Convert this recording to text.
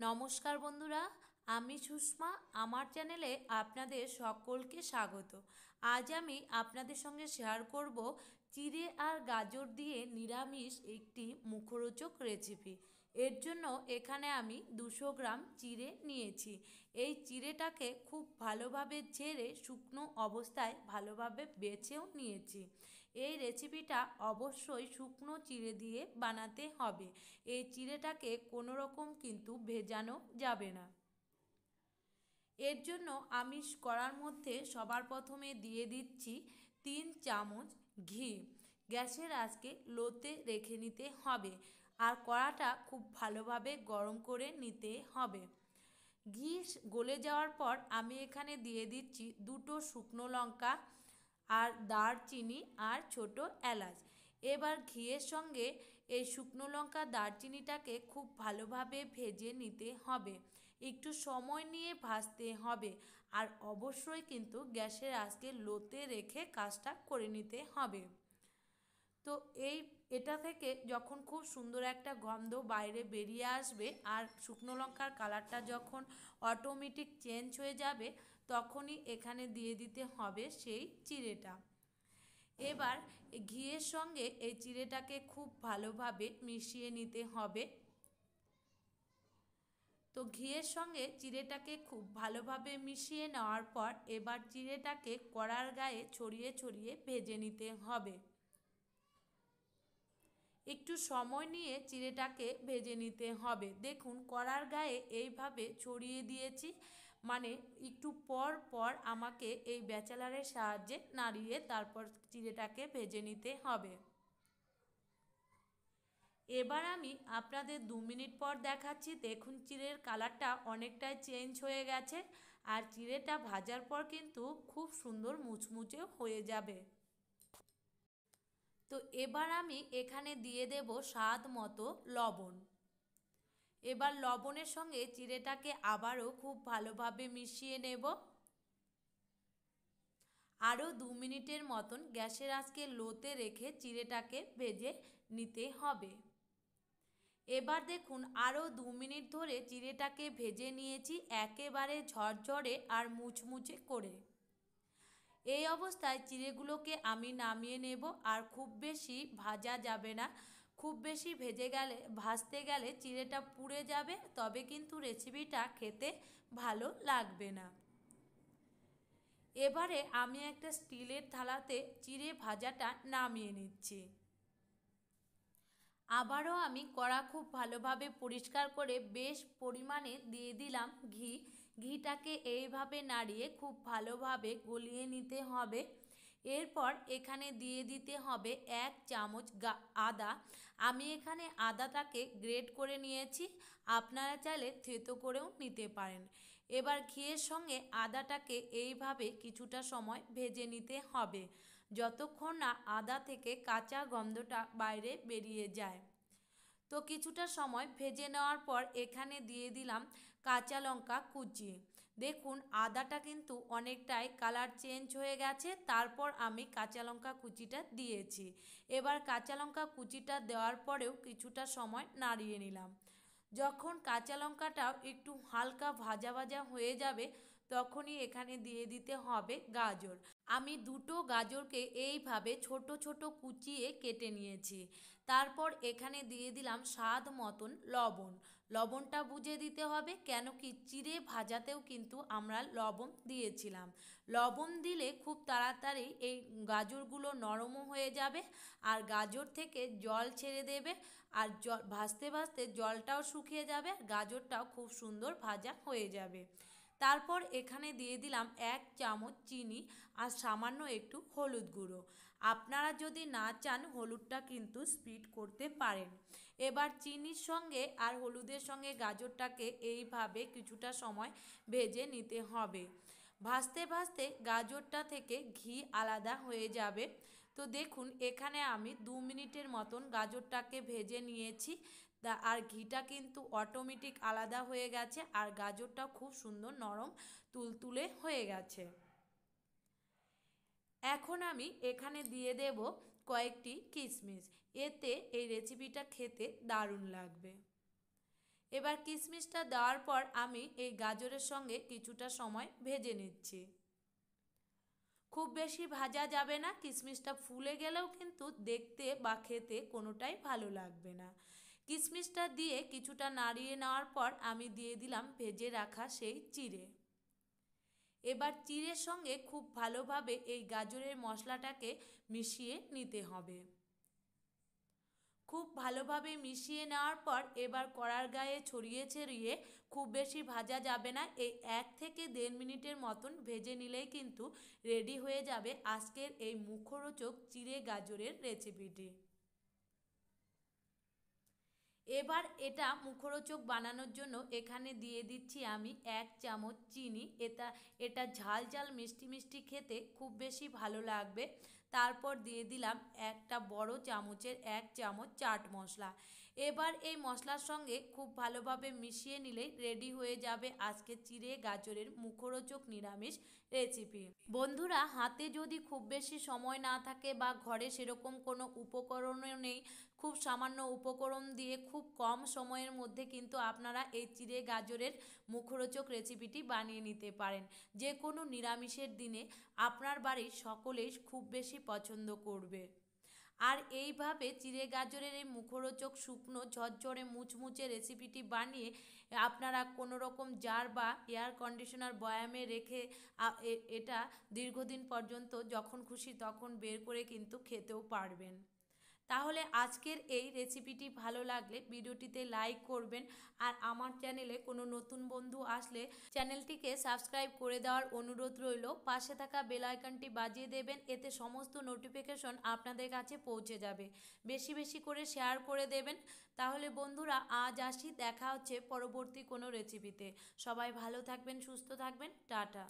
নমস্কার বন্ধুরা, আমি সুষমা। আমার চ্যানেলে আপনাদের সকলকে স্বাগত। আজ আমি আপনাদের সঙ্গে শেয়ার করব চিড়ে আর গাজর দিয়ে নিরামিষ একটি মুখরোচক রেসিপি। এর জন্য এখানে আমি 200 গ্রাম চিড়ে নিয়েছি। এই চিড়েটাকে খুব ভালোভাবে ঝেড়ে শুকনো অবস্থায় ভালোভাবে বেছেও নিয়েছি। এই রেসিপিটা অবশ্যই শুকনো চিড়ে দিয়ে বানাতে হবে। এই চিড়েটাকে কোনো রকম কিন্তু ভেজানো যাবে না। এর জন্য আমি কড়ার মধ্যে সবার প্রথমে দিয়ে দিচ্ছি 3 চামচ ঘি। গ্যাসের আঁচকে লোতে রেখে নিতে হবে আর কড়াটা খুব ভালোভাবে গরম করে নিতে হবে। ঘি গলে যাওয়ার পর আমি এখানে দিয়ে দিচ্ছি 2টো শুকনো লঙ্কা আর দারচিনি আর ছোট এলাচ। এবার ঘিয়ের সঙ্গে এই শুকনো লঙ্কা দারচিনিটাকে খুব ভালোভাবে ভেজে নিতে হবে। একটু সময় নিয়ে ভাজতে হবে আর অবশ্যই কিন্তু গ্যাসের আঁচকে লোতে রেখে কাজটা করে নিতে হবে। তো এটা থেকে যখন খুব সুন্দর একটা গন্ধ বাইরে বেরিয়ে আসবে আর শুকনো লঙ্কার কালারটা যখন অটোমেটিক চেঞ্জ হয়ে যাবে, তখনই এখানে দিয়ে দিতে হবে সেই চিড়েটা। এবার ঘিয়ের সঙ্গে এই চিড়েটাকে খুব ভালোভাবে মিশিয়ে নিতে হবে। তো ঘিয়ের সঙ্গে চিড়েটাকে খুব ভালোভাবে মিশিয়ে নেওয়ার পর এবার চিড়েটাকে কড়ার গায়ে ছড়িয়ে ছড়িয়ে ভেজে নিতে হবে। একটু সময় নিয়ে চিড়েটাকে ভেজে নিতে হবে। দেখুন কড়ার গায়ে এইভাবে ছড়িয়ে দিয়েছি, মানে একটু পর পর আমাকে এই ব্যাচেলারের সাহায্যে নাড়িয়ে তারপর চিড়েটাকে ভেজে নিতে হবে। এবার আমি আপনাদের 2 মিনিট পর দেখাচ্ছি। দেখুন চিড়ের কালারটা অনেকটাই চেঞ্জ হয়ে গেছে আর চিড়েটা ভাজার পর কিন্তু খুব সুন্দর মুচমুচে হয়ে যাবে। তো এবার আমি এখানে দিয়ে দেব স্বাদ মতো লবণ। এবার লবণের সঙ্গে চিড়েটাকে আবারও খুব ভালোভাবে মিশিয়ে নেব। আরও 2 মিনিটের মতন গ্যাসের আঁচকে লোতে রেখে চিড়েটাকে ভেজে নিতে হবে। এবার দেখুন আরও 2 মিনিট ধরে চিড়েটাকে ভেজে নিয়েছি একেবারে ঝরঝরে আর মুচমুচে করে। এই অবস্থায় চিড়েগুলোকে আমি নামিয়ে নেব আর খুব বেশি ভাজা যাবে না। খুব বেশি ভাজতে গেলে চিড়েটা পুড়ে যাবে, তবে কিন্তু রেসিপিটা খেতে ভালো লাগবে না। এবারে আমি একটা স্টিলের থালাতে চিড়ে ভাজাটা নামিয়ে নিচ্ছি। আবারও আমি কড়া খুব ভালোভাবে পরিষ্কার করে বেশ পরিমাণে দিয়ে দিলাম ঘি। ঘিটাকে এইভাবে নাড়িয়ে খুব ভালোভাবে গলিয়ে নিতে হবে। এরপর এখানে দিয়ে দিতে হবে 1 চামচ আদা। আমি এখানে আদাটাকে গ্রেট করে নিয়েছি, আপনারা চাইলে থেতো করেও নিতে পারেন। এবার ঘিয়ের সঙ্গে আদাটাকে এইভাবে কিছুটা সময় ভেজে নিতে হবে, যতক্ষণ না আদা থেকে কাঁচা গন্ধটা বাইরে বেরিয়ে যায়। তো কিছুটা সময় ভেজে নেওয়ার পর এখানে দিয়ে দিলাম কাঁচা লঙ্কা কুচি। দেখুন আদাটা কিন্তু অনেকটাই কালার চেঞ্জ হয়ে গেছে, তারপর আমি কাঁচা লঙ্কা কুচিটা দিয়েছি। এবার কাঁচা লঙ্কা কুচিটা দেওয়ার পরেও কিছুটা সময় নাড়িয়ে নিলাম। যখন কাঁচা লঙ্কাটাও একটু হালকা ভাজা ভাজা হয়ে যাবে, তখনই এখানে দিয়ে দিতে হবে গাজর। আমি 2টো গাজরকে এইভাবে ছোট ছোট কুচিয়ে কেটে নিয়েছি। তারপর এখানে দিয়ে দিলাম স্বাদ মতন লবণ। লবণটা বুঝে দিতে হবে, কেন কি চিড়ে ভাজাতেও কিন্তু আমরা লবণ দিয়েছিলাম। লবণ দিলে খুব তাড়াতাড়ি এই গাজরগুলো নরমও হয়ে যাবে আর গাজর থেকে জল ছেড়ে দেবে আর ভাজতে ভাজতে জলটাও শুকিয়ে যাবে, গাজরটাও খুব সুন্দর ভাজা হয়ে যাবে। তারপর এখানে দিয়ে দিলাম 1 চামচ চিনি আর সামান্য একটু হলুদ গুঁড়ো। আপনারা যদি না চান হলুদটা কিন্তু স্প্লিট করতে পারেন। এবার চিনির সঙ্গে আর হলুদের সঙ্গে গাজরটাকে এইভাবে কিছুটা সময় ভেজে নিতে হবে। ভাজতে ভাজতে গাজরটা থেকে ঘি আলাদা হয়ে যাবে। তো দেখুন এখানে আমি 2 মিনিটের মতন গাজরটাকে ভেজে নিয়েছি আর ঘিটা কিন্তু অটোমেটিক আলাদা হয়ে গেছে আর গাজরটা খুব সুন্দর নরম তুলতুলে হয়ে গেছে। এখন আমি এখানে দিয়ে দেব কয়েকটি কিশমিশ, এতে এই রেসিপিটা খেতে দারুণ লাগবে। এবার কিশমিশটা দেওয়ার পর আমি এই গাজরের সঙ্গে কিছুটা সময় ভেজে নিচ্ছি। খুব বেশি ভাজা যাবে না, কিশমিশটা ফুলে গেলেও কিন্তু দেখতে বা খেতে কোনোটাই ভালো লাগবে না। কিশমিশটা দিয়ে কিছুটা নাড়িয়ে নেওয়ার পর আমি দিয়ে দিলাম ভেজে রাখা সেই চিড়ে। এবার চিড়ের সঙ্গে খুব ভালোভাবে এই গাজরের মশলাটাকে মিশিয়ে নিতে হবে। খুব ভালোভাবে মিশিয়ে নেওয়ার পর এবার কড়ার গায়ে ছড়িয়ে ছড়িয়ে, খুব বেশি ভাজা যাবে না, এই 1 থেকে 1.5 মিনিটের মতন ভেজে নিলেই কিন্তু রেডি হয়ে যাবে আজকের এই মুখরোচক চিড়ে গাজরের রেসিপিটি। এবার এটা মুখরোচক বানানোর জন্য এখানে দিয়ে দিচ্ছি আমি 1 চামচ চিনি। এটা ঝাল ঝাল মিষ্টি মিষ্টি খেতে খুব বেশি ভালো লাগবে। তারপর দিয়ে দিলাম একটা বড় চামচের 1 চামচ চাট মশলা। এবার এই মশলার সঙ্গে খুব ভালোভাবে মিশিয়ে নিলেই রেডি হয়ে যাবে আজকে চিড়ে গাজরের মুখরোচক নিরামিষ রেসিপি। বন্ধুরা, হাতে যদি খুব বেশি সময় না থাকে বা ঘরে সেরকম কোনো উপকরণও নেই, খুব সামান্য উপকরণ দিয়ে খুব কম সময়ের মধ্যে কিন্তু আপনারা এই চিড়ে গাজরের মুখরোচক রেসিপিটি বানিয়ে নিতে পারেন। যে কোনো নিরামিষের দিনে আপনার বাড়ির সকলেই খুব বেশি পছন্দ করবে। আর এইভাবে চিড়ে গাজরের এই মুখরোচক শুকনো ঝরঝরে মুচমুচে রেসিপিটি বানিয়ে আপনারা কোনো রকম জার বা এয়ার কন্ডিশনার বয়ামে রেখে এটা দীর্ঘদিন পর্যন্ত যখন খুশি তখন বের করে কিন্তু খেতেও পারবেন। তাহলে আজকের এই রেসিপিটি ভালো লাগলে ভিডিওটিতে লাইক করবেন, আর আমার চ্যানেলে কোনো নতুন বন্ধু আসলে চ্যানেলটিকে সাবস্ক্রাইব করে দেওয়ার অনুরোধ রইল। পাশে থাকা বেল আইকনটি বাজিয়ে দেবেন, এতে সমস্ত নোটিফিকেশন আপনাদের কাছে পৌঁছে যাবে। বেশি বেশি করে শেয়ার করে দেবেন। তাহলে বন্ধুরা, আজ আসি, দেখা হচ্ছে পরবর্তী কোনো রেসিপিতে। সবাই ভালো থাকবেন, সুস্থ থাকবেন, টাটা।